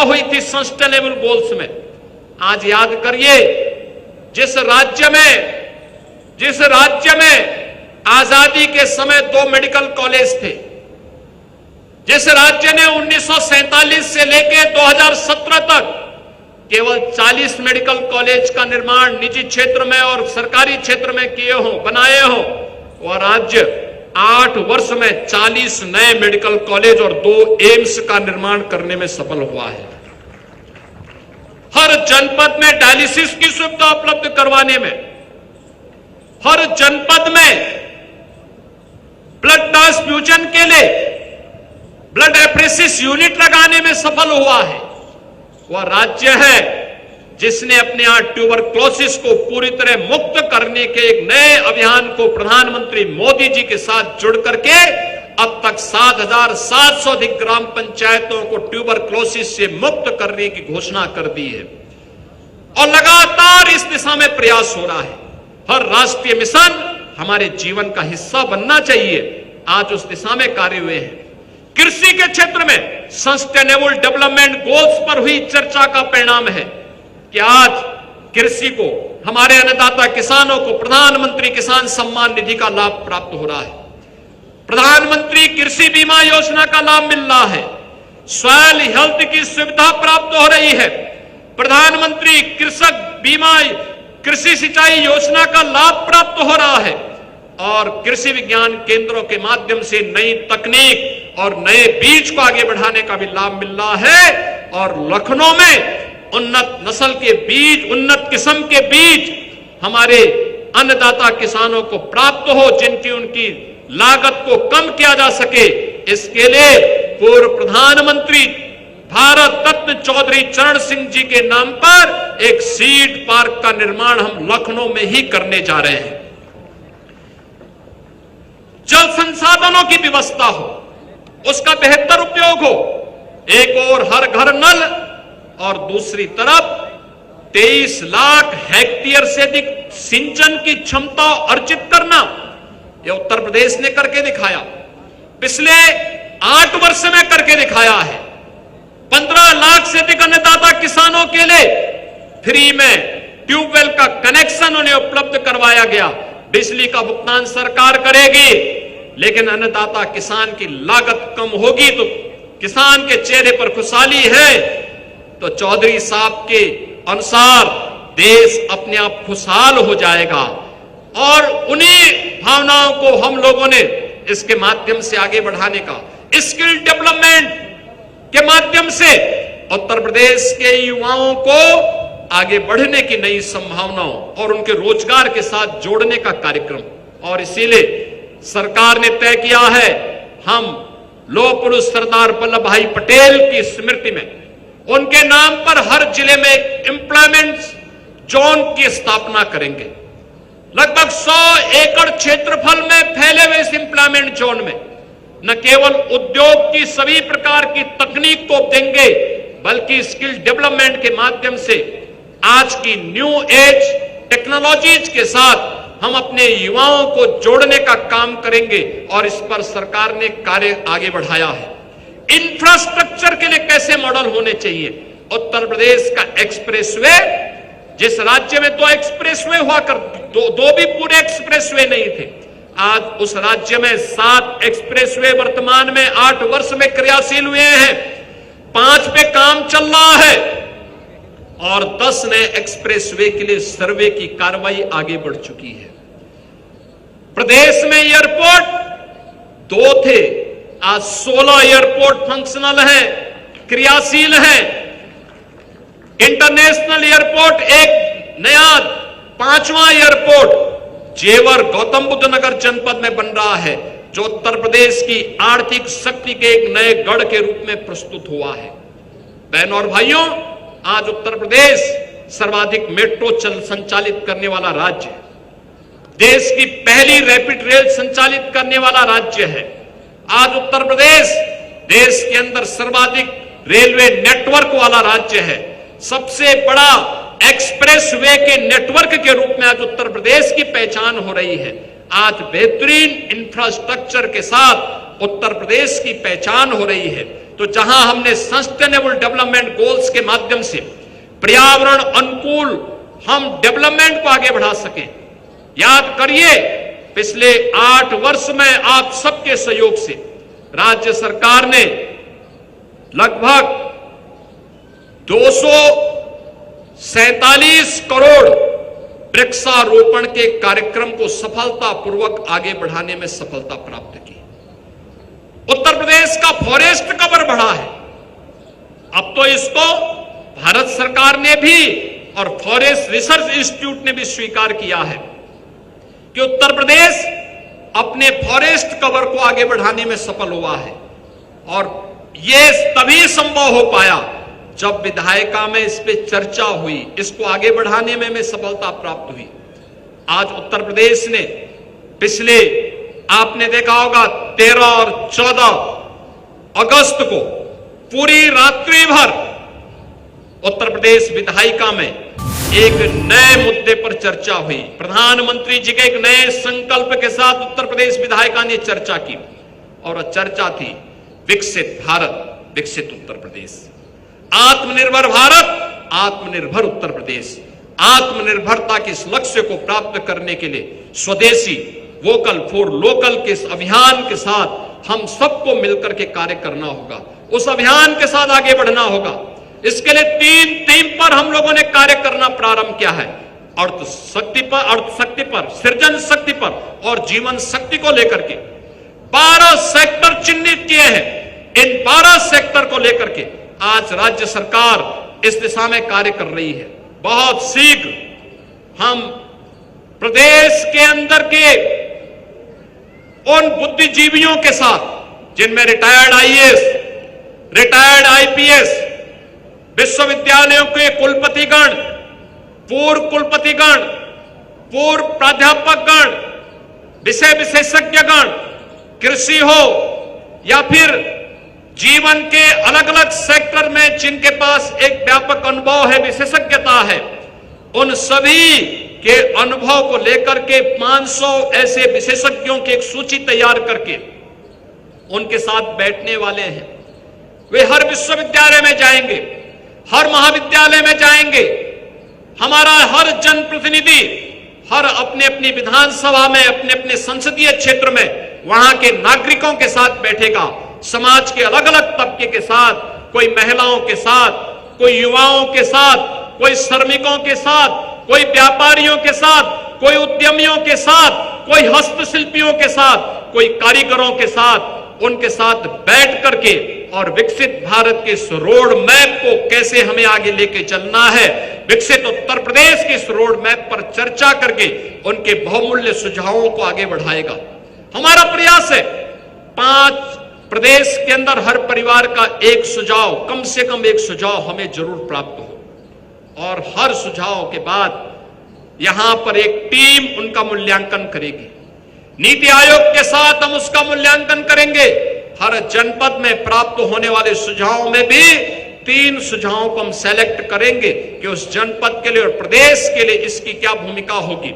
हुई थी sustainable goals में। आज याद करिए, जिस राज्य में आजादी के समय 2 मेडिकल कॉलेज थे, जिस राज्य ने 1947 से लेकर 2017 तक केवल 40 मेडिकल कॉलेज का निर्माण निजी क्षेत्र में और सरकारी क्षेत्र में बनाए हो, वह राज्य 8 वर्ष में 40 नए मेडिकल कॉलेज और 2 एम्स का निर्माण करने में सफल हुआ है। हर जनपद में डायलिसिस की सुविधा उपलब्ध करवाने में, हर जनपद में ब्लड ट्रांसफ्यूजन के लिए ब्लड एप्रेसिस यूनिट लगाने में सफल हुआ है। वह राज्य है जिसने अपने यहां ट्यूबरक्लोसिस को पूरी तरह मुक्त करने के एक नए अभियान को प्रधानमंत्री मोदी जी के साथ जुड़ करके अब तक 7,700 अधिक ग्राम पंचायतों को ट्यूबरक्लोसिस से मुक्त करने की घोषणा कर दी है और लगातार इस दिशा में प्रयास हो रहा है। हर राष्ट्रीय मिशन हमारे जीवन का हिस्सा बनना चाहिए। आज उस दिशा में कार्य हुए हैं। कृषि के क्षेत्र में सस्टेनेबल डेवलपमेंट गोल्स पर हुई चर्चा का परिणाम है कि आज कृषि को, हमारे अन्नदाता किसानों को प्रधानमंत्री किसान सम्मान निधि का लाभ प्राप्त हो रहा है। प्रधानमंत्री कृषि बीमा योजना का लाभ मिल रहा है। सॉइल हेल्थ की सुविधा प्राप्त हो रही है। प्रधानमंत्री कृषक बीमा, कृषि सिंचाई योजना का लाभ प्राप्त हो रहा है और कृषि विज्ञान केंद्रों के माध्यम से नई तकनीक और नए बीज को आगे बढ़ाने का भी लाभ मिल रहा है। और लखनऊ में उन्नत नस्ल के बीज, उन्नत किस्म के बीज हमारे अन्नदाता किसानों को प्राप्त हो, जिनकी उनकी लागत को कम किया जा सके। इसके लिए पूर्व प्रधानमंत्री भारत रत्न चौधरी चरण सिंह जी के नाम पर एक सीड पार्क का निर्माण हम लखनऊ में ही करने जा रहे हैं। जल संसाधनों की व्यवस्था हो, उसका बेहतर उपयोग हो। एक और हर घर नल और दूसरी तरफ 23 लाख हेक्टेयर से अधिक सिंचन की क्षमता अर्जित करना, यह उत्तर प्रदेश ने करके दिखाया। पिछले 8 वर्ष में करके दिखाया है। 15 लाख से अधिक अन्नदाता किसानों के लिए फ्री में ट्यूबवेल का कनेक्शन उन्हें उपलब्ध करवाया गया। बिजली का भुगतान सरकार करेगी, लेकिन अन्नदाता किसान की लागत कम होगी तो किसान के चेहरे पर खुशहाली है। तो चौधरी साहब के अनुसार देश अपने आप खुशहाल हो जाएगा और उन्हीं भावनाओं को हम लोगों ने इसके माध्यम से आगे बढ़ाने का, स्किल डेवलपमेंट के माध्यम से उत्तर प्रदेश के युवाओं को आगे बढ़ने की नई संभावनाओं और उनके रोजगार के साथ जोड़ने का कार्यक्रम। और इसीलिए सरकार ने तय किया है, हम लौह पुरुष सरदार वल्लभ भाई पटेल की स्मृति में उनके नाम पर हर जिले में एम्प्लॉयमेंट जोन की स्थापना करेंगे। लगभग 100 एकड़ क्षेत्रफल में फैले हुए इस एम्प्लॉयमेंट जोन में न केवल उद्योग की सभी प्रकार की तकनीक को देंगे, बल्कि स्किल डेवलपमेंट के माध्यम से आज की न्यू एज टेक्नोलॉजीज के साथ हम अपने युवाओं को जोड़ने का काम करेंगे और इस पर सरकार ने कार्य आगे बढ़ाया है। इंफ्रास्ट्रक्चर के लिए कैसे मॉडल होने चाहिए। उत्तर प्रदेश का एक्सप्रेसवे, जिस राज्य में 2 एक्सप्रेसवे हुआ दो भी पूरे एक्सप्रेसवे नहीं थे, आज उस राज्य में 7 एक्सप्रेसवे वर्तमान में 8 वर्ष में क्रियाशील हुए हैं। 5 पे काम चल रहा है और 10 नए एक्सप्रेसवे के लिए सर्वे की कार्रवाई आगे बढ़ चुकी है। प्रदेश में एयरपोर्ट 2 थे, आज 16 एयरपोर्ट फंक्शनल हैं, क्रियाशील हैं। इंटरनेशनल एयरपोर्ट एक नया 5वां एयरपोर्ट जेवर गौतम बुद्ध नगर जनपद में बन रहा है, जो उत्तर प्रदेश की आर्थिक शक्ति के एक नए गढ़ के रूप में प्रस्तुत हुआ है। बहनों और भाइयों, आज उत्तर प्रदेश सर्वाधिक मेट्रो संचालित करने वाला राज्य है। देश की पहली रैपिड रेल संचालित करने वाला राज्य है। आज उत्तर प्रदेश देश के अंदर सर्वाधिक रेलवे नेटवर्क वाला राज्य है। सबसे बड़ा एक्सप्रेसवे के नेटवर्क के रूप में आज उत्तर प्रदेश की पहचान हो रही है। आज बेहतरीन इंफ्रास्ट्रक्चर के साथ उत्तर प्रदेश की पहचान हो रही है। तो जहां हमने सस्टेनेबल डेवलपमेंट गोल्स के माध्यम से पर्यावरण अनुकूल हम डेवलपमेंट को आगे बढ़ा सकें। याद करिए, पिछले 8 वर्ष में आप सबके सहयोग से राज्य सरकार ने लगभग 247 करोड़ वृक्षारोपण के कार्यक्रम को सफलतापूर्वक आगे बढ़ाने में सफलता प्राप्त की। उत्तर प्रदेश का फॉरेस्ट कवर बढ़ा है। अब तो इसको भारत सरकार ने भी और फॉरेस्ट रिसर्च इंस्टीट्यूट ने भी स्वीकार किया है कि उत्तर प्रदेश अपने फॉरेस्ट कवर को आगे बढ़ाने में सफल हुआ है। और यह तभी संभव हो पाया जब विधायिका में इस पे चर्चा हुई, इसको आगे बढ़ाने में सफलता प्राप्त हुई। आज उत्तर प्रदेश ने पिछले, आपने देखा होगा, 13 और 14 अगस्त को पूरी रात्रि भर उत्तर प्रदेश विधायिका में एक नए मुद्दे पर चर्चा हुई। प्रधानमंत्री जी के एक नए संकल्प के साथ उत्तर प्रदेश विधायिका ने चर्चा की और चर्चा थी विकसित भारत, विकसित उत्तर प्रदेश, आत्मनिर्भर भारत, आत्मनिर्भर उत्तर प्रदेश। आत्मनिर्भरता के इस लक्ष्य को प्राप्त करने के लिए स्वदेशी, वोकल फॉर लोकल के इस अभियान के साथ हम सबको मिलकर के कार्य करना होगा। उस अभियान के साथ आगे बढ़ना होगा। इसके लिए 3 थीम पर हम लोगों ने कार्य करना प्रारंभ किया है। अर्थ शक्ति पर, सृजन शक्ति पर और जीवन शक्ति को लेकर के 12 सेक्टर चिन्हित किए हैं। इन 12 सेक्टर को लेकर के आज राज्य सरकार इस दिशा में कार्य कर रही है। बहुत शीघ्र हम प्रदेश के अंदर के उन बुद्धिजीवियों के साथ जिनमें रिटायर्ड आईएएस, रिटायर्ड आईपीएस, विश्वविद्यालयों के कुलपतिगण, पूर्व कुलपतिगण, पूर्व प्राध्यापकगण, विषय विशेषज्ञगण, कृषि हो या फिर जीवन के अलग अलग सेक्टर में जिनके पास एक व्यापक अनुभव है, विशेषज्ञता है, उन सभी के अनुभव को लेकर के 500 ऐसे विशेषज्ञों की एक सूची तैयार करके उनके साथ बैठने वाले हैं। वे हर विश्वविद्यालय में जाएंगे, हर महाविद्यालय में जाएंगे। हमारा हर जनप्रतिनिधि हर अपने अपनी विधानसभा में, अपने अपने संसदीय क्षेत्र में वहां के नागरिकों के साथ बैठेगा, समाज के अलग अलग तबके के साथ, कोई महिलाओं के साथ, कोई युवाओं के साथ, कोई श्रमिकों के साथ, कोई व्यापारियों के साथ, कोई उद्यमियों के साथ, कोई हस्तशिल्पियों के साथ, कोई कारीगरों के साथ, उनके साथ बैठ करके और विकसित भारत के इस रोड मैप को कैसे हमें आगे लेके चलना है, विकसित उत्तर प्रदेश के इस रोड मैप पर चर्चा करके उनके बहुमूल्य सुझावों को आगे बढ़ाएगा। हमारा प्रयास है 5 प्रदेश के अंदर हर परिवार का एक सुझाव, कम से कम एक सुझाव हमें जरूर प्राप्त हो और हर सुझाव के बाद यहां पर एक टीम उनका मूल्यांकन करेगी। नीति आयोग के साथ हम उसका मूल्यांकन करेंगे। हर जनपद में प्राप्त होने वाले सुझावों में भी 3 सुझावों को हम सेलेक्ट करेंगे कि उस जनपद के लिए और प्रदेश के लिए इसकी क्या भूमिका होगी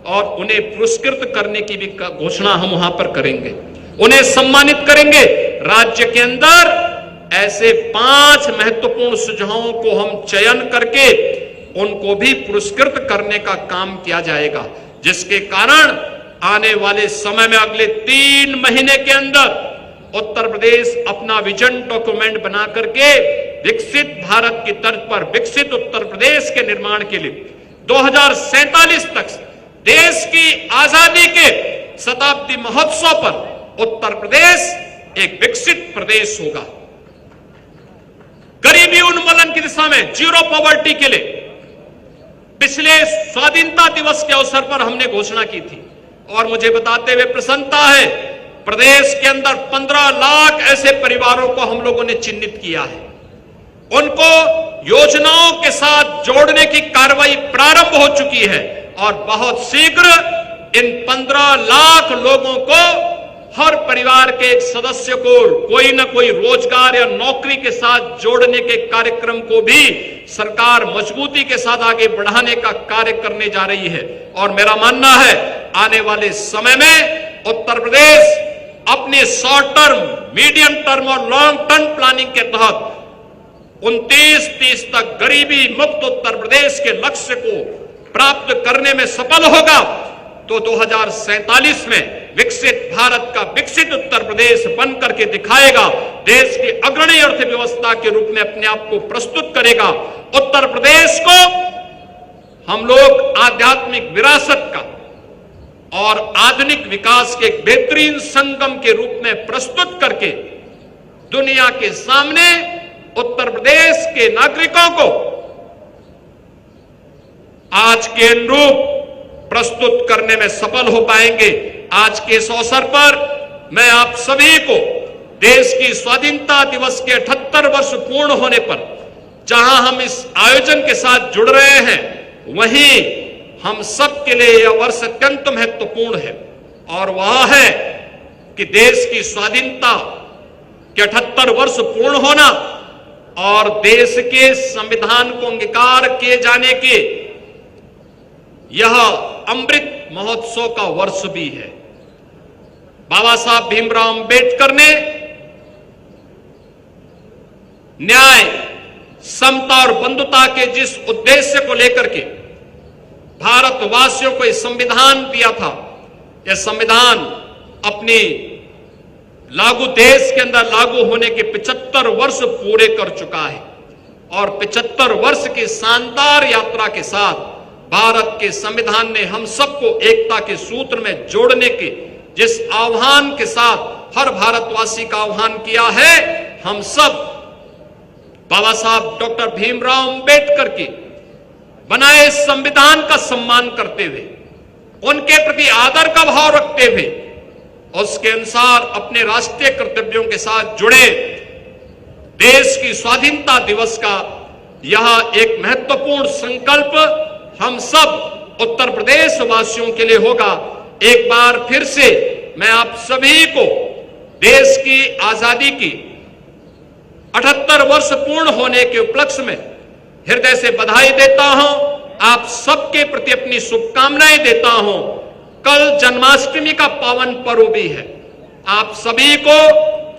और उन्हें पुरस्कृत करने की भी घोषणा हम वहां पर करेंगे, उन्हें सम्मानित करेंगे। राज्य के अंदर ऐसे 5 महत्वपूर्ण सुझावों को हम चयन करके उनको भी पुरस्कृत करने का काम किया जाएगा, जिसके कारण आने वाले समय में अगले 3 महीने के अंदर उत्तर प्रदेश अपना विजन डॉक्यूमेंट बना करके विकसित भारत की तर्ज पर विकसित उत्तर प्रदेश के निर्माण के लिए 2047 तक देश की आजादी के शताब्दी महोत्सव पर उत्तर प्रदेश एक विकसित प्रदेश होगा। गरीबी उन्मूलन की दिशा में जीरो पॉवर्टी के लिए पिछले स्वाधीनता दिवस के अवसर पर हमने घोषणा की थी और मुझे बताते हुए प्रसन्नता है, प्रदेश के अंदर 15 लाख ऐसे परिवारों को हम लोगों ने चिन्हित किया है। उनको योजनाओं के साथ जोड़ने की कार्रवाई प्रारंभ हो चुकी है और बहुत शीघ्र इन 15 लाख लोगों को, हर परिवार के एक सदस्य को कोई ना कोई रोजगार या नौकरी के साथ जोड़ने के कार्यक्रम को भी सरकार मजबूती के साथ आगे बढ़ाने का कार्य करने जा रही है। और मेरा मानना है आने वाले समय में उत्तर प्रदेश अपने शॉर्ट टर्म, मीडियम टर्म और लॉन्ग टर्म प्लानिंग के तहत 29-30 तक गरीबी मुक्त उत्तर प्रदेश के लक्ष्य को प्राप्त करने में सफल होगा तो 2047 में विकसित भारत का विकसित उत्तर प्रदेश बन करके दिखाएगा, देश की अग्रणी अर्थव्यवस्था के रूप में अपने आप को प्रस्तुत करेगा। उत्तर प्रदेश को हम लोग आध्यात्मिक विरासत का और आधुनिक विकास के एक बेहतरीन संगम के रूप में प्रस्तुत करके दुनिया के सामने उत्तर प्रदेश के नागरिकों को आज के अनुरूप प्रस्तुत करने में सफल हो पाएंगे। आज के इस अवसर पर मैं आप सभी को देश की स्वाधीनता दिवस के 78 वर्ष पूर्ण होने पर जहां हम इस आयोजन के साथ जुड़ रहे हैं, वहीं हम सब के लिए यह वर्ष अत्यंत महत्वपूर्ण है और वह है कि देश की स्वाधीनता के 78 वर्ष पूर्ण होना और देश के संविधान को अंगीकार किए जाने के यह अमृत महोत्सव का वर्ष भी है। बाबा साहब भीमराव अंबेडकर ने न्याय, समता और बंधुता के जिस उद्देश्य को लेकर के भारतवासियों को यह संविधान दिया था, यह संविधान अपनी लागू देश के अंदर लागू होने के 75 वर्ष पूरे कर चुका है और 75 वर्ष की शानदार यात्रा के साथ भारत के संविधान ने हम सबको एकता के सूत्र में जोड़ने के जिस आह्वान के साथ हर भारतवासी का आह्वान किया है, हम सब बाबा साहब डॉक्टर भीमराव अंबेडकर के बनाए संविधान का सम्मान करते हुए, उनके प्रति आदर का भाव रखते हुए, उसके अनुसार अपने राष्ट्रीय कर्तव्यों के साथ जुड़े देश की स्वाधीनता दिवस का यह एक महत्वपूर्ण संकल्प हम सब उत्तर प्रदेश वासियों के लिए होगा। एक बार फिर से मैं आप सभी को देश की आजादी की 78 वर्ष पूर्ण होने के उपलक्ष्य में हृदय से बधाई देता हूं। आप सबके प्रति अपनी शुभकामनाएं देता हूं। कल जन्माष्टमी का पावन पर्व भी है। आप सभी को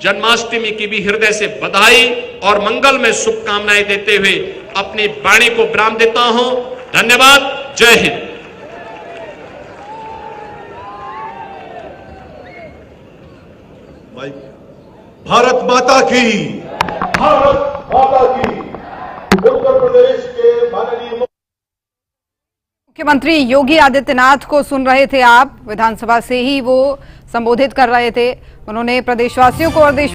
जन्माष्टमी की भी हृदय से बधाई और मंगल में शुभकामनाएं देते हुए अपनी वाणी को विराम देता हूं। धन्यवाद। जय हिंद। भारत माता की, भारत माता की। उत्तर प्रदेश के माननीय मुख्यमंत्री योगी आदित्यनाथ को सुन रहे थे आप। विधानसभा से ही वो संबोधित कर रहे थे। उन्होंने प्रदेशवासियों को और देश